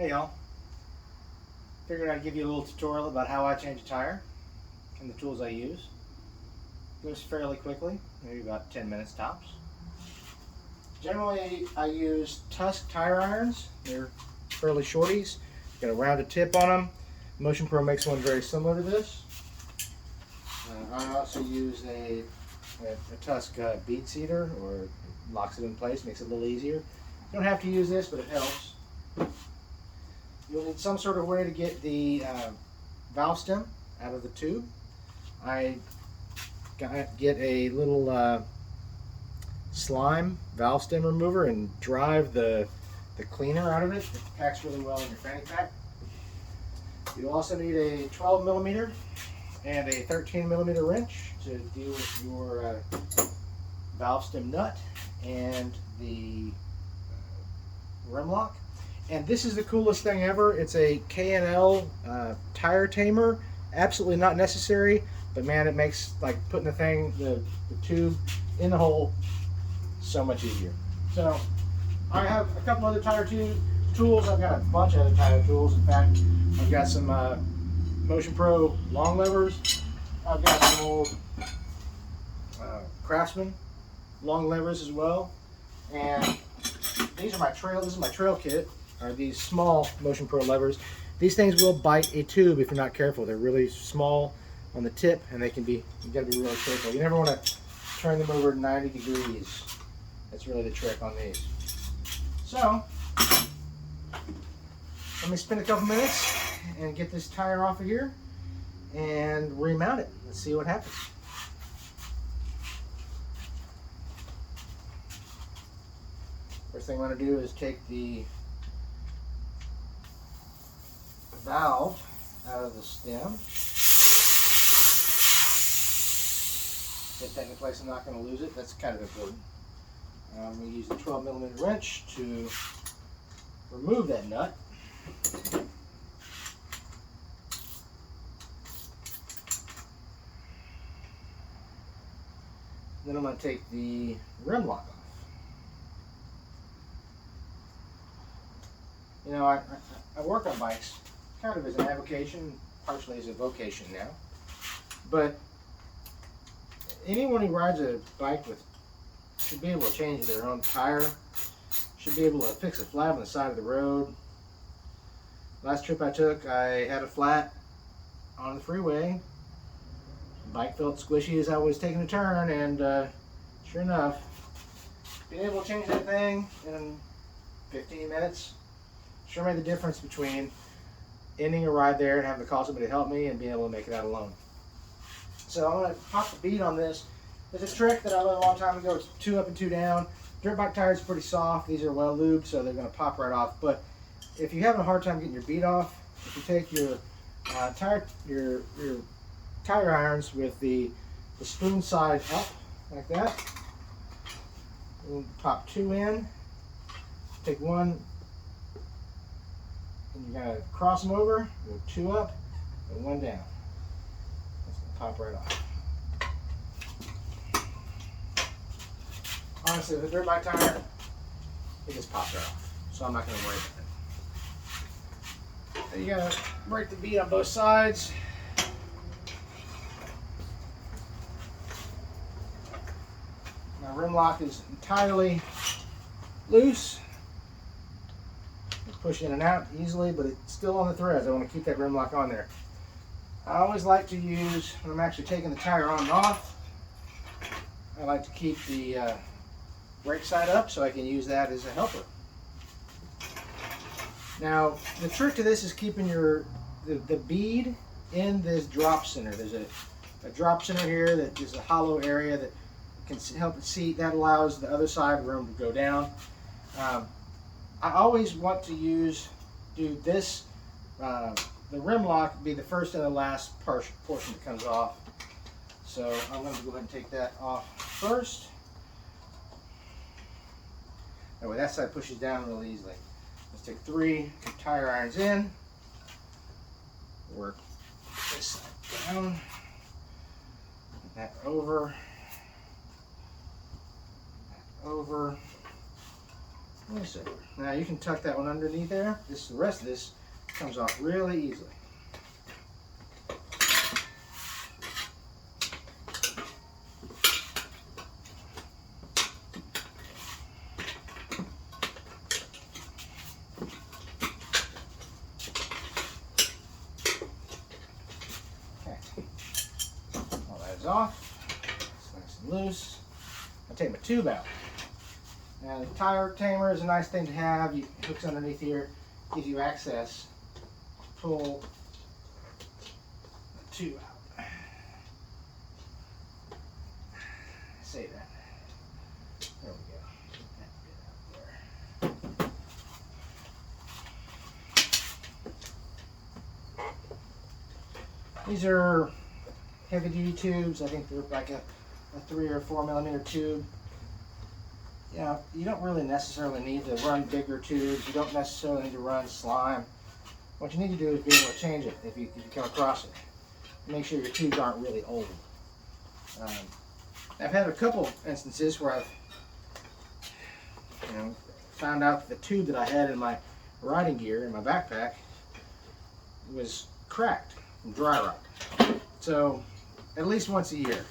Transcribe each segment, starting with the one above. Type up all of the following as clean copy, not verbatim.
Hey y'all, figured I'd give you a little tutorial about how I change a tire and the tools I use. Goes fairly quickly, maybe about 10 minutes tops. Generally I use Tusk tire irons. They're fairly shorties, got a rounded tip on them. Motion Pro makes one very similar to this. I also use a Tusk bead seater, or locks it in place, makes it a little easier. You don't have to use this, but it helps. You'll need some sort of way to get the valve stem out of the tube. I get a little slime valve stem remover and drive the cleaner out of it. It packs really well in your fanny pack. You'll also need a 12 millimeter and a 13 millimeter wrench to deal with your valve stem nut and the rim lock. And this is the coolest thing ever. It's a K&L tire tamer. Absolutely not necessary, but man, it makes like putting the tube in the hole so much easier. So I have a couple other tire tools. I've got a bunch of other tire tools. In fact, I've got some Motion Pro long levers. I've got some old Craftsman long levers as well. And these are my trail. This is my trail kit. Are these small Motion Pro levers. These things will bite a tube if you're not careful. They're really small on the tip, and they can be, you gotta be really careful. You never want to turn them over 90 degrees. That's really the trick on these. So, let me spend a couple minutes and get this tire off of here and remount it. Let's see what happens. First thing I want to do is take the valve out of the stem. Get that in place. I'm not going to lose it. That's kind of important. I'm going to use the 12 millimeter wrench to remove that nut. Then I'm going to take the rim lock off. You know, I work on bikes kind of as an avocation, partially as a vocation now. But anyone who rides a bike should be able to change their own tire, should be able to fix a flat on the side of the road. Last trip I took, I had a flat on the freeway. The bike felt squishy as I was taking a turn, and sure enough, being able to change that thing in 15 minutes sure made the difference between ending a ride there and having to call somebody to help me and being able to make it out alone. So I'm going to pop the bead on this. There's a trick that I learned a long time ago. It's 2 up and 2 down. Dirt bike tires are pretty soft. These are well lubed, so they're going to pop right off. But if you're having a hard time getting your bead off, if you take your tire irons with the spoon side up like that, we'll pop 2 in. Take one, and you're going to cross them over. Go 2 up and 1 down. That's going to pop right off. Honestly, with a dirt bike tire, it just pops right off. So I'm not going to worry about it. Then you got to break the bead on both sides. My rim lock is entirely loose. Push in and out easily, but it's still on the threads. I want to keep that rim lock on there. I always like to use, when I'm actually taking the tire on and off, I like to keep the brake side up so I can use that as a helper. Now, the trick to this is keeping the bead in this drop center. There's a drop center here that is a hollow area that can help it seat. That allows the other side room to go down. I always want to do this, the rim lock be the first and the last portion that comes off. So I'm going to go ahead and take that off first. That way that side pushes down real easily. Let's take 3 tire irons in, work this side down, that over, Yes, sir. Now you can tuck that one underneath there. The rest of this comes off really easily. Off. It's nice and loose. I take my tube out. Now the tire tamer is a nice thing to have. It hooks underneath here, gives you access to pull the tube out. Say that. There we go. Get that bit out there. These are heavy duty tubes. I think they're like a 3 or 4 millimeter tube. You know, you don't really necessarily need to run bigger tubes. You don't necessarily need to run slime. What you need to do is be able to change it if you come across it. Make sure your tubes aren't really old. I've had a couple instances where I've found out that the tube that I had in my riding gear in my backpack was cracked from dry rot. So at least once a year,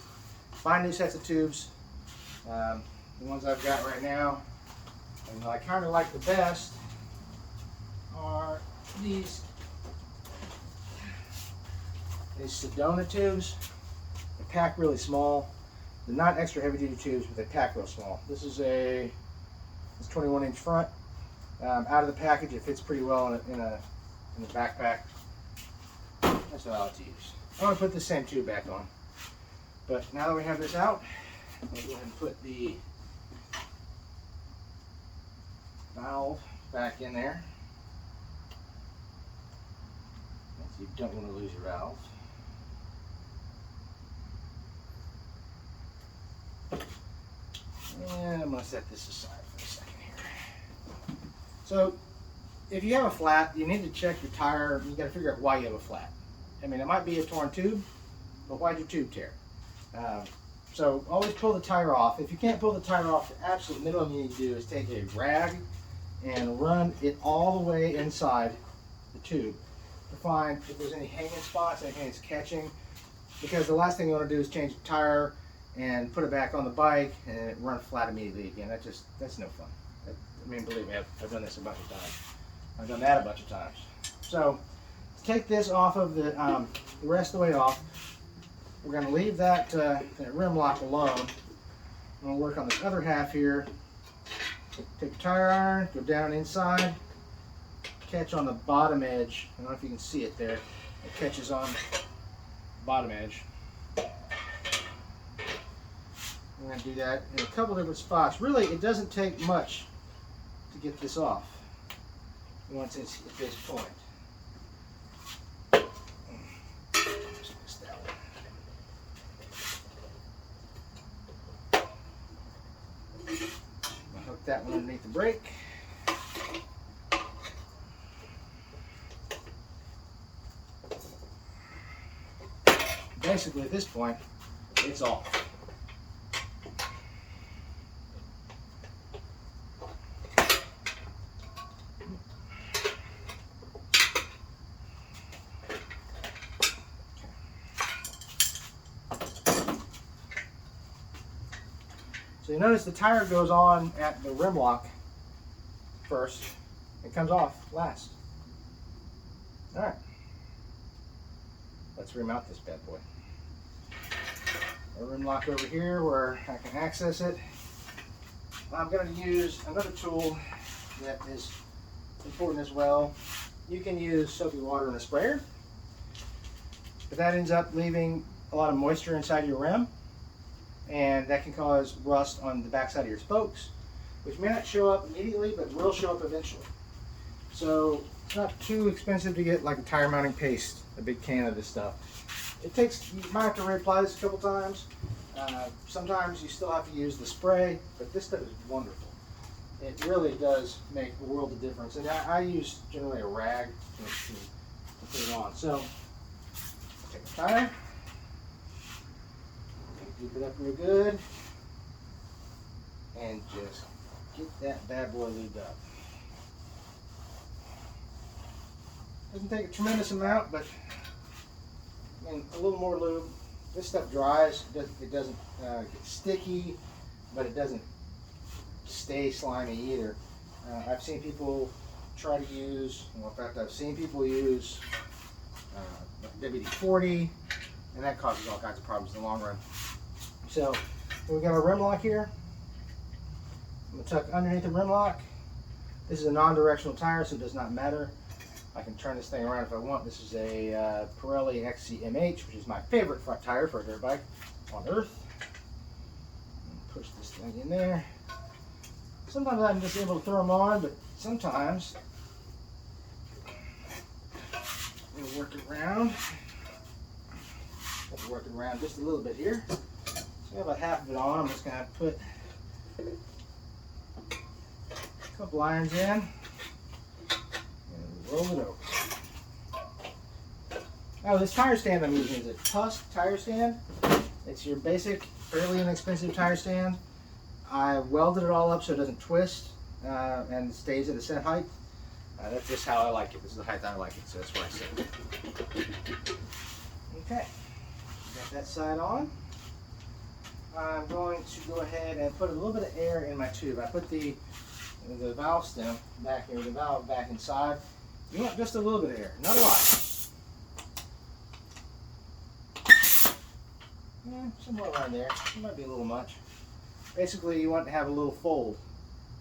buy new sets of tubes. The ones I've got right now, and I kind of like the best, are these Sedona tubes. They pack really small. They're not extra heavy duty tubes, but they pack real small. This is it's 21-inch front. Out of the package, it fits pretty well in the backpack. That's what I like to use. I'm going to put the same tube back on. But now that we have this out, we'll go ahead and put the valve back in there. You don't want to lose your valve. And I'm going to set this aside for a second here. So, if you have a flat, you need to check your tire. You got to figure out why you have a flat. I mean, it might be a torn tube, but why'd your tube tear? So always pull the tire off. If you can't pull the tire off, the absolute minimum you need to do is take a rag and run it all the way inside the tube to find if there's any hanging spots, anything that's catching. Because the last thing you want to do is change the tire and put it back on the bike and run flat immediately again. That's no fun. I mean, believe me, I've done this a bunch of times. I've done that a bunch of times. So take this off of the rest of the way off. We're going to leave that rim lock alone. I'm going to work on this other half here. Take the tire iron, go down inside, catch on the bottom edge. I don't know if you can see it there. It catches on the bottom edge. I'm going to do that in a couple different spots. Really, it doesn't take much to get this off once it's at this point. Hook that one underneath the brake. Basically, at this point, it's off. So you notice the tire goes on at the rim lock first. It comes off last. All right. Let's remount this bad boy. A rim lock over here where I can access it. I'm going to use another tool that is important as well. You can use soapy water in a sprayer, but that ends up leaving a lot of moisture inside your rim, and that can cause rust on the backside of your spokes, which may not show up immediately, but will show up eventually. So it's not too expensive to get like a tire mounting paste, a big can of this stuff. It takes, you might have to reapply this a couple times. Sometimes you still have to use the spray, but this stuff is wonderful. It really does make a world of difference. And I use generally a rag to put it on. So take the tire, keep it up real good, and just get that bad boy lubed up. Doesn't take a tremendous amount, but and a little more lube. This stuff dries. It doesn't get sticky, but it doesn't stay slimy either. I've seen people try to use, well, in fact, I've seen people use WD-40, and that causes all kinds of problems in the long run. So we've got our rim lock here. I'm going to tuck underneath the rim lock. This is a non-directional tire, so it does not matter. I can turn this thing around if I want. This is a Pirelli XCMH, which is my favorite front tire for a dirt bike on earth. Push this thing in there. Sometimes I'm just able to throw them on, but sometimes I'm going to work it around. Work it around just a little bit here. So I have about half of it on. I'm just going to put a couple irons in and roll it over. Now this tire stand I'm using is a Tusk tire stand. It's your basic, fairly inexpensive tire stand. I welded it all up so it doesn't twist and stays at a set height. That's just how I like it. This is the height I like it, so that's what I set. Okay, got that side on. I'm going to go ahead and put a little bit of air in my tube. I put the valve stem back here, the valve back inside. You want just a little bit of air, not a lot. Yeah, somewhere around there. It might be a little much. Basically, you want to have a little fold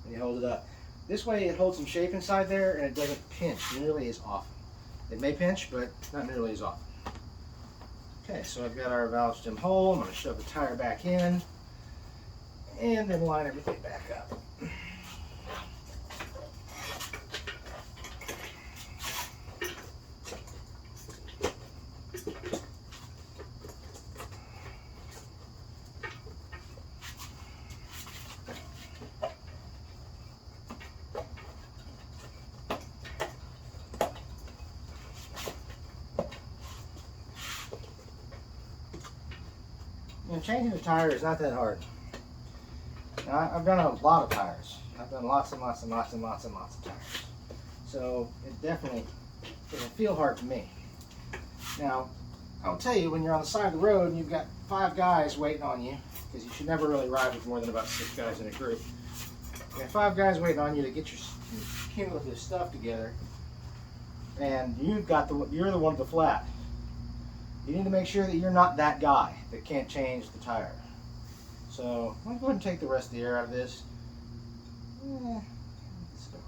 when you hold it up. This way it holds some shape inside there and it doesn't pinch nearly as often. It may pinch, but not nearly as often. Okay, so I've got our valve stem hole. I'm going to shove the tire back in and then line everything back up. And changing the tire is not that hard. Now, I've done a lot of tires. I've done lots and lots and lots and lots and lots of tires. So it definitely doesn't feel hard to me. Now, I'll tell you, when you're on the side of the road and you've got 5 guys waiting on you, because you should never really ride with more than about 6 guys in a group. You have 5 guys waiting on you to get your cumulative stuff together, and you're the one with the flat. You need to make sure that you're not that guy that can't change the tire. So I'm going to go ahead and take the rest of the air out of this. Let's go.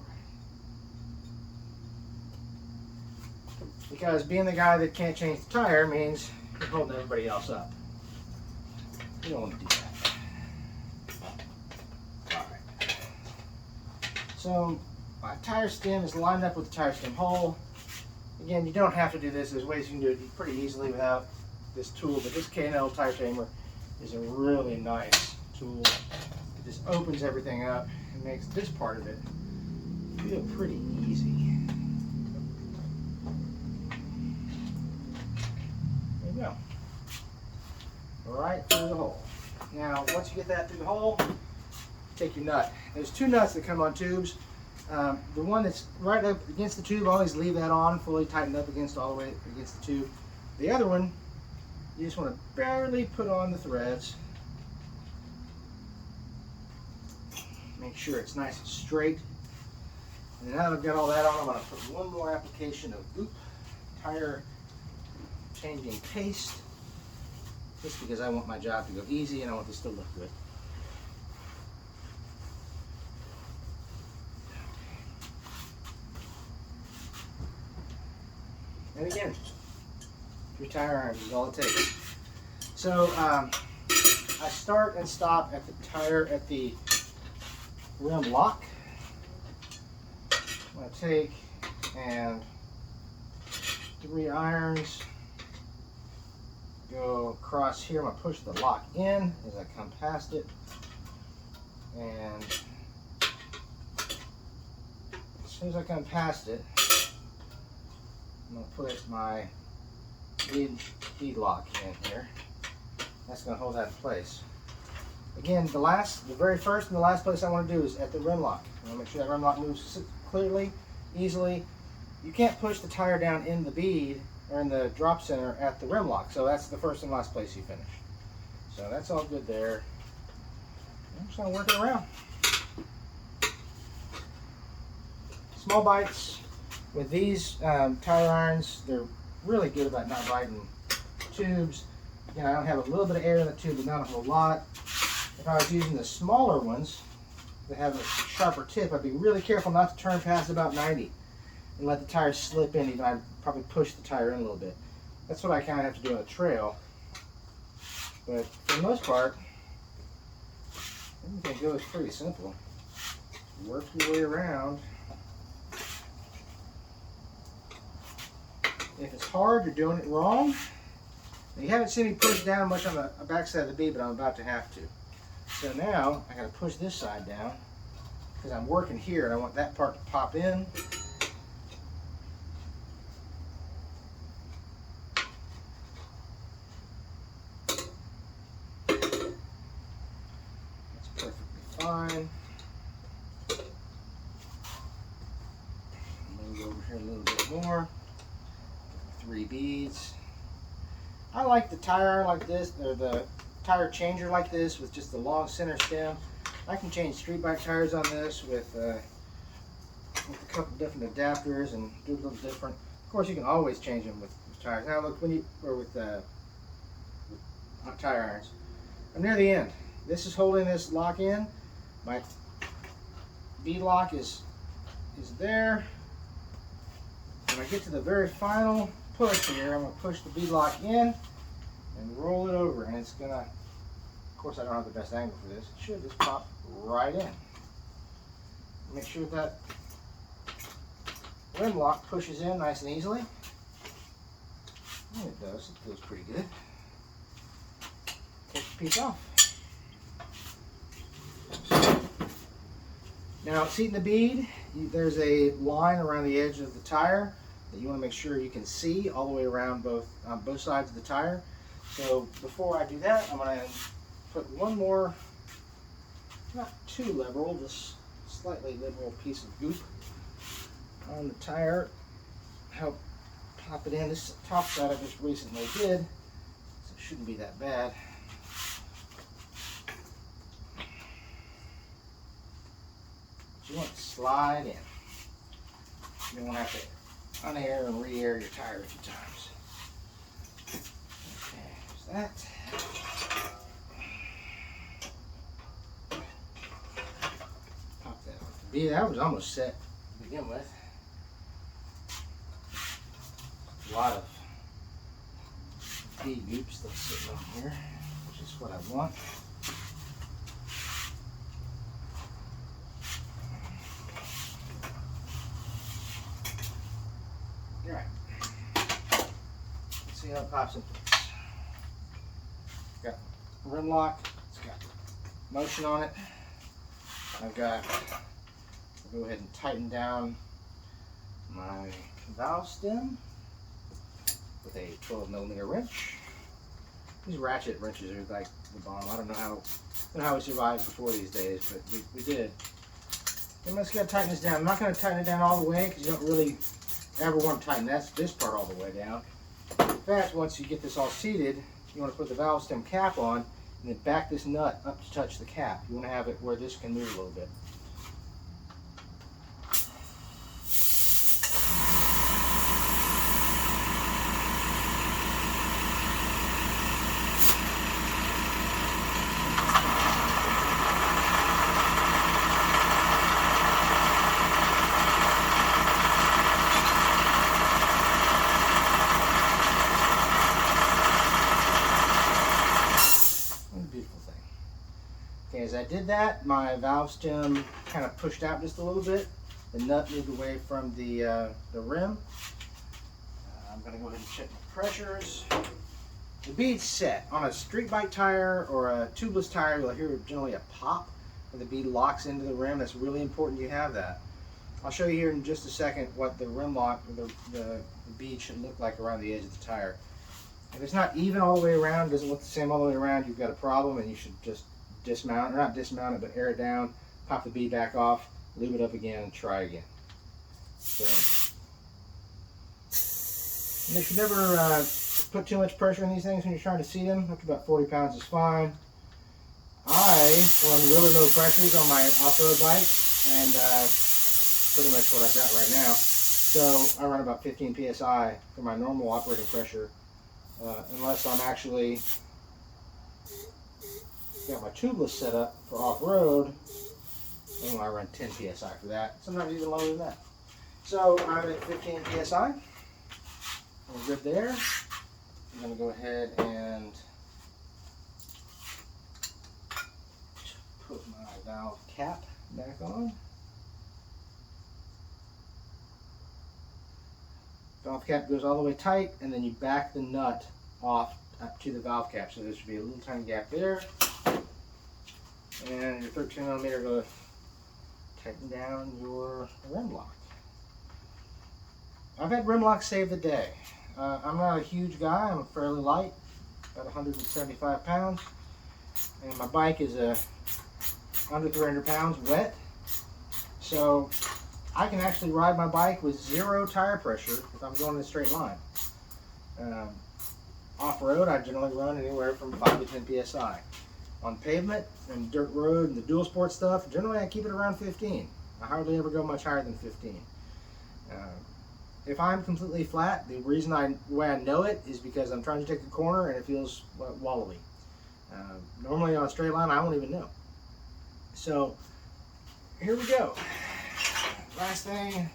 Because being the guy that can't change the tire means you're holding everybody else up. You don't want to do that. Alright. So my tire stem is lined up with the tire stem hole. Again, you don't have to do this. There's ways you can do it pretty easily without this tool, but this K&L tire tamer is a really nice tool. It just opens everything up and makes this part of it feel pretty easy. There you go. Right through the hole. Now, once you get that through the hole, take your nut. There's 2 nuts that come on tubes. The one that's right up against the tube, always leave that on, fully tightened up all the way against the tube. The other one, you just want to barely put on the threads. Make sure it's nice and straight. And now that I've got all that on, I'm going to put one more application of Goop tire changing paste, just because I want my job to go easy and I want this to look good. And again, 3 tire irons is all it takes. So I start and stop at the tire at the rim lock. I'm going to take and 3 irons, go across here. I'm going to push the lock in as I come past it, and as soon as I come past it, I'm going to put my lead lock in here. That's going to hold that in place. Again, the very first and the last place I want to do is at the rim lock. I want to make sure that rim lock moves clearly, easily. You can't push the tire down in the bead or in the drop center at the rim lock, so that's the first and last place you finish. So that's all good there. I'm just going to work it around. Small bites. With these tire irons, they're really good about not biting tubes. Again, I don't have a little bit of air in the tube, but not a whole lot. If I was using the smaller ones that have a sharper tip, I'd be really careful not to turn past about 90 and let the tire slip in. Even I'd probably push the tire in a little bit. That's what I kind of have to do on the trail. But for the most part, everything goes pretty simple. Work your way around. If it's hard, you're doing it wrong. Now, you haven't seen me push down much on the backside of the bead, but I'm about to have to. So now I got to push this side down because I'm working here and I want that part to pop in. That's perfectly fine. Move over here a little bit more. 3 beads. I like the tire iron like this, or the tire changer like this with just the long center stem. I can change street bike tires on this with a couple different adapters and do a little different. Of course, you can always change them with tires. Now look, with tire irons. I'm near the end. This is holding this lock in. My bead lock is there. When I get to the very final push here, I'm going to push the bead lock in and roll it over, and it's going to, of course I don't have the best angle for this, it should just pop right in. Make sure that rim lock pushes in nice and easily. And it does, it feels pretty good. Take the piece off. Now, seating the bead, there's a line around the edge of the tire that you want to make sure you can see all the way around both sides of the tire. So before I do that, I'm going to put one more, not too liberal, just slightly liberal piece of goop on the tire. Help pop it in. This top side I just recently did, so it shouldn't be that bad. You want to slide in. You don't want to have to unair and re-air your tire a few times. Okay, there's that. Pop that off the bead. That was almost set to begin with. A lot of bead goop still sitting on here, which is what I want. Alright, let's see how it pops in place. Got rim lock, it's got motion on it. I'll go ahead and tighten down my valve stem with a 12mm wrench. These ratchet wrenches are like the bomb. I don't know how we survived before these days, but we did. Then let's go tighten this down. I'm not going to tighten it down all the way because you don't really ever want to tighten this part all the way down. In fact, once you get this all seated, you want to put the valve stem cap on and then back this nut up to touch the cap. You want to have it where this can move a little bit. Okay, as I did that, my valve stem kind of pushed out just a little bit. The nut moved away from the rim. I'm going to go ahead and check my pressures. The bead's set. On a street bike tire or a tubeless tire, you'll hear generally a pop when the bead locks into the rim. That's really important you have that. I'll show you here in just a second what the rim lock, or the bead should look like around the edge of the tire. If it's not even all the way around, doesn't look the same all the way around, you've got a problem and you should just dismount, or not dismount it, but air it down, pop the bead back off, lube it up again, and try again. So, and you should never put too much pressure on these things when you're trying to seat them. Up to about 40 pounds is fine. I run really low pressures on my off-road bike, and pretty much what I've got right now. So I run about 15 psi for my normal operating pressure, unless I'm actually got my tubeless set up for off-road, and I run 10 psi for that. Sometimes even lower than that. So I'm at 15 psi. We're good there. I'm going to go ahead and put my valve cap back on. Valve cap goes all the way tight, and then you back the nut off up to the valve cap. So there should be a little tiny gap there. And your 13mm will tighten down your rim lock. I've had rim locks save the day. I'm not a huge guy. I'm fairly light, about 175 pounds. And my bike is under 300 pounds wet. So I can actually ride my bike with 0 tire pressure if I'm going in a straight line. Off-road, I generally run anywhere from 5 to 10 psi. On pavement and dirt road and the dual sport stuff, generally I keep it around 15. I hardly ever go much higher than 15. If I'm completely flat, the way I know it is because I'm trying to take a corner and it feels wallowy. Normally on a straight line, I won't even know. So here we go. Last thing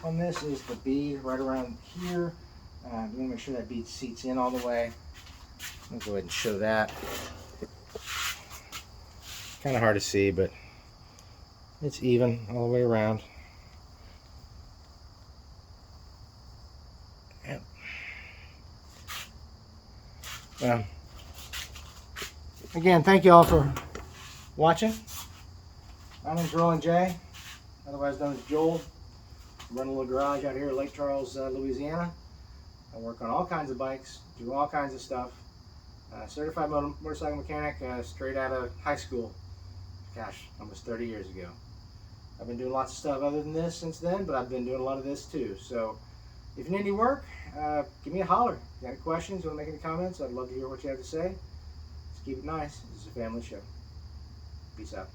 on this is the bead right around here. You want to make sure that bead seats in all the way. I'll go ahead and show that. Kind of hard to see, but it's even all the way around. Yep. Again, thank you all for watching. My name's Roland J, otherwise known as Joel. I run a little garage out here in Lake Charles, Louisiana. I work on all kinds of bikes, do all kinds of stuff. Certified motorcycle mechanic straight out of high school. Gosh, almost 30 years ago. I've been doing lots of stuff other than this since then, but I've been doing a lot of this too. So if you need any work, give me a holler. If you got any questions, you want to make any comments, I'd love to hear what you have to say. Just keep it nice. This is a family show. Peace out.